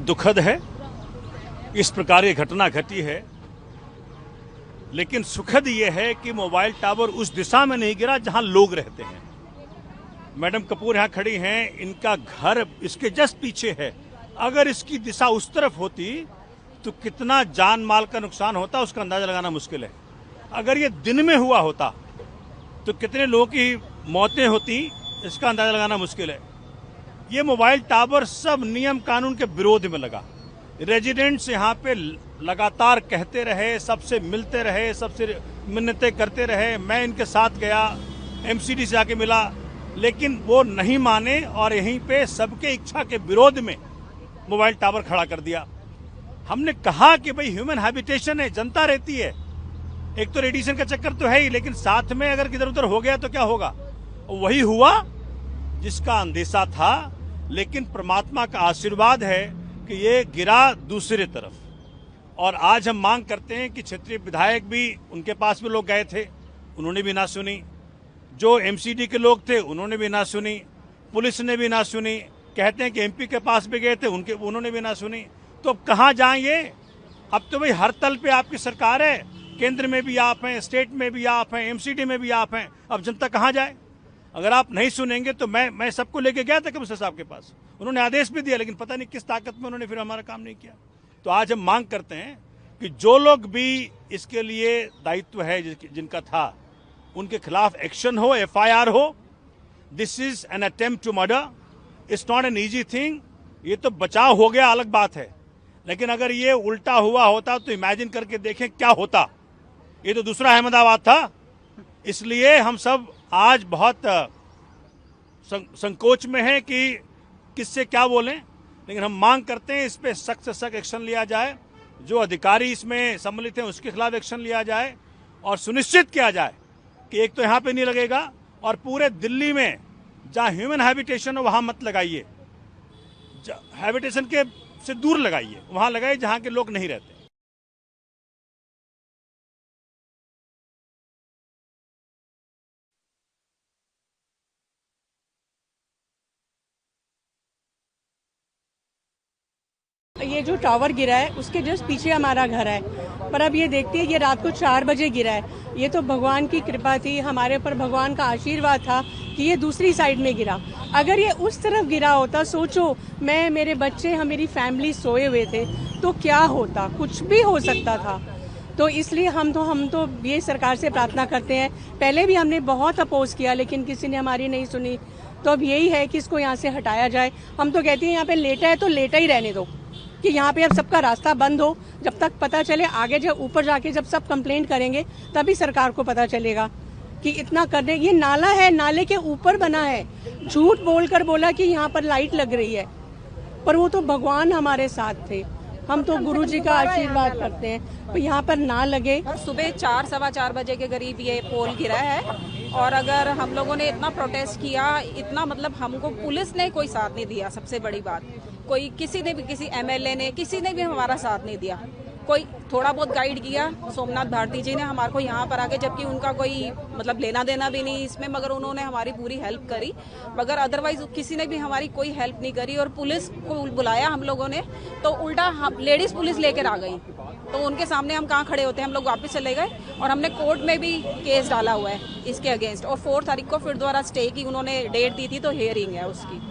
दुखद है, इस प्रकार की घटना घटी है, लेकिन सुखद यह है कि मोबाइल टावर उस दिशा में नहीं गिरा जहां लोग रहते हैं। मैडम कपूर यहां खड़ी हैं, इनका घर इसके जस्ट पीछे है। अगर इसकी दिशा उस तरफ होती तो कितना जान माल का नुकसान होता, उसका अंदाजा लगाना मुश्किल है। अगर ये दिन में हुआ होता तो कितने लोगों की मौतें होती, इसका अंदाजा लगाना मुश्किल है। ये मोबाइल टावर सब नियम कानून के विरोध में लगा। रेजिडेंट्स यहाँ पे लगातार कहते रहे, सबसे मिलते रहे, सबसे मिन्नतें करते रहे। मैं इनके साथ गया, एमसीडी से आके मिला, लेकिन वो नहीं माने और यहीं पे सबके इच्छा के विरोध में मोबाइल टावर खड़ा कर दिया। हमने कहा कि भाई ह्यूमन हैबिटेशन है, जनता रहती है, एक तो रेडिएशन का चक्कर तो है ही, लेकिन साथ में अगर किधर उधर हो गया तो क्या होगा। वही हुआ जिसका अंदेशा था, लेकिन परमात्मा का आशीर्वाद है कि ये गिरा दूसरी तरफ। और आज हम मांग करते हैं कि क्षेत्रीय विधायक भी, उनके पास भी लोग गए थे, उन्होंने भी ना सुनी। जो एमसीडी के लोग थे उन्होंने भी ना सुनी, पुलिस ने भी ना सुनी। कहते हैं कि एमपी के पास भी गए थे, उन्होंने भी ना सुनी। तो अब कहाँ जाएंगे? अब तो भाई हर तल पे आपकी सरकार है, केंद्र में भी आप हैं, स्टेट में भी आप हैं, एमसीडी में भी आप हैं। अब जनता कहाँ जाए? अगर आप नहीं सुनेंगे तो मैं सबको लेके गया था कमिश्नर साहब के पास, उन्होंने आदेश भी दिया, लेकिन पता नहीं किस ताकत में उन्होंने फिर हमारा काम नहीं किया। तो आज हम मांग करते हैं कि जो लोग भी इसके लिए दायित्व है जिनका था, उनके खिलाफ एक्शन हो, एफआईआर हो। This is an attempt to murder, it's not an easy thing. ये तो बचाव हो गया, अलग बात है, लेकिन अगर ये उल्टा हुआ होता तो इमेजिन करके देखें क्या होता। ये तो दूसरा अहमदाबाद था। इसलिए हम सब आज बहुत संकोच में हैं कि किससे क्या बोलें, लेकिन हम मांग करते हैं इस पे सख्त से सख्त एक्शन लिया जाए। जो अधिकारी इसमें सम्मिलित हैं उसके खिलाफ एक्शन लिया जाए और सुनिश्चित किया जाए कि एक तो यहाँ पे नहीं लगेगा, और पूरे दिल्ली में जहाँ ह्यूमन हैबिटेशन हो वहाँ मत लगाइए, हैबिटेशन के से दूर लगाइए, वहाँ लगाइए जहाँ के लोग नहीं रहते। ये जो टावर गिरा है उसके जस्ट पीछे हमारा घर है, पर अब ये देखते हैं ये रात को 4 बजे गिरा है। ये तो भगवान की कृपा थी, हमारे ऊपर भगवान का आशीर्वाद था कि ये दूसरी साइड में गिरा। अगर ये उस तरफ गिरा होता, सोचो मैं, मेरे बच्चे, हम, मेरी फैमिली सोए हुए थे, तो क्या होता, कुछ भी हो सकता था। तो इसलिए हम तो ये सरकार से प्रार्थना करते हैं। पहले भी हमने बहुत अपोज किया, लेकिन किसी ने हमारी नहीं सुनी। तो अब यही है कि इसको यहाँ से हटाया जाए। हम तो कहते हैं यहाँ पे लेटा है तो लेटा ही रहने दो, कि यहाँ पे अब सबका रास्ता बंद हो, जब तक पता चले। आगे जब ऊपर जाके जब सब कंप्लेंट करेंगे तभी सरकार को पता चलेगा कि इतना करने। ये नाला है, नाले के ऊपर बना है। झूठ बोलकर बोला कि यहाँ पर लाइट लग रही है, पर वो तो भगवान हमारे साथ थे। हम तो गुरु जी का आशीर्वाद करते हैं, तो यहाँ पर ना लगे। सुबह 4 सवा 4 बजे के करीब ये पोल गिरा है, और अगर हम लोगों ने इतना प्रोटेस्ट किया, इतना मतलब हमको पुलिस ने कोई साथ नहीं दिया। सबसे बड़ी बात, कोई किसी ने भी, किसी एमएलए ने, किसी ने भी हमारा साथ नहीं दिया। कोई थोड़ा बहुत गाइड किया, सोमनाथ भारती जी ने हमारे को यहाँ पर आके, जबकि उनका कोई मतलब लेना देना भी नहीं इसमें, मगर उन्होंने हमारी पूरी हेल्प करी। मगर अदरवाइज किसी ने भी हमारी कोई हेल्प नहीं करी। और पुलिस को बुलाया हम लोगों ने, तो उल्टा हम लेडीज पुलिस लेकर आ गई। तो उनके सामने हम कहाँ खड़े होते हैं, हम लोग वापस चले गए। और हमने कोर्ट में भी केस डाला हुआ है इसके अगेंस्ट, और 4 तारीख को फिर दोबारा स्टे की उन्होंने डेट दी थी, तो हियरिंग है उसकी।